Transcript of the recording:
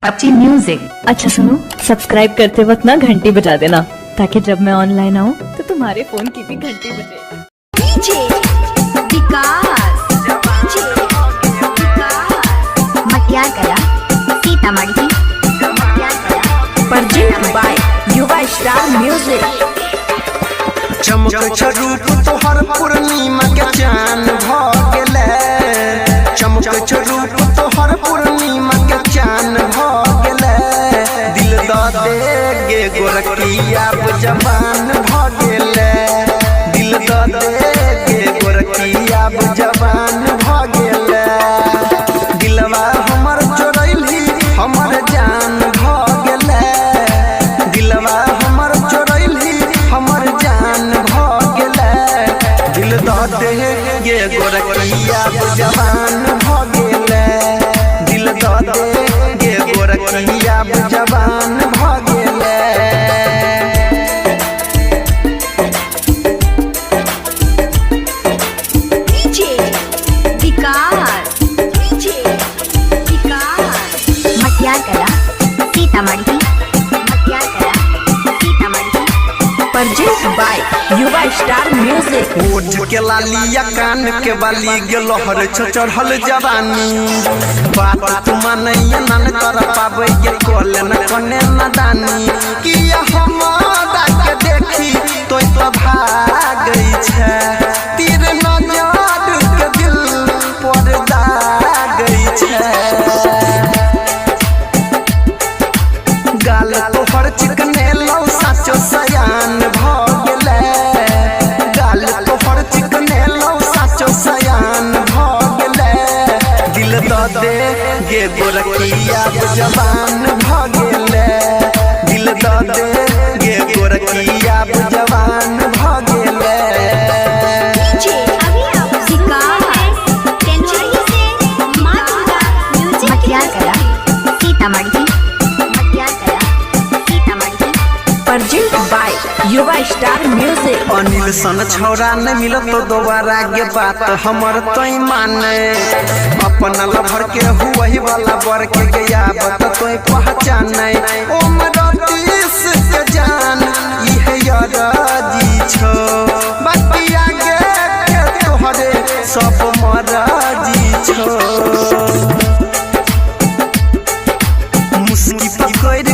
अच्छी म्यूजिक। अच्छा सुनो, सब्सक्राइब करते वक्त ना घंटी बजा देना ताकि जब मैं ऑनलाइन आऊँ तो तुम्हारे फोन की भी घंटी बजे। डीजे विकास मटियार कला सीतामढ़ी प्रेजेंट बाय युवा स्टार म्यूजिक। चमक रूप तोहर पूर्णिमा के चान भ गेले, चमक रूप तोहर पूर्णिमा के चान भ गेले। दिल द दे गे गोरखिया जवान भ गेले, दिल द दे गे गोरखिया जवान भ गेले। दिलवा हमर चोरैली हमर जान भ गेले, दिलवा हमर चोरैली हमर जान भ गेले। दिल द दे गे गोरखिया जवान भ गेले, दिल द दे गे गोरखिया जवान भ गेले। डीजे विकास मटियार कला सीतामढ़ी प्रेजेंट बाय युवा स्टार म्यूजिक। ओठ के लालिया कान के बाली गेलो हर चढ़ल जवानी। बात तू मनैया नन कर पाबै ये कोल न कने न दानी। किया हमरा के देखी तोय तो भागै छै, तीर नजर के दिल पर दागै छै। गाल तोहर चिकने लौ साचो सयान भ गेले, गाल तोहर चिकने लौ साचो सयान भ गेले। दिल द दे गे गोरखिया जवान भ गेले, दिल द दे गे गोरखिया जवान भ गेले। मटियार कला सीतामढ़ी प्रेजेंट बाय युवा स्टार म्यूजिक। अनिल सन छौरा न मिलत तो दोबारा के बात हमर तोय माने। अपना लभर के हुई वाला बर के गया बत तोय पहचाने। ओ मरतीस के जान इहे यराजी छो, बाकी आगे के तोहरे सब मराजी छो। मुस्की पकड़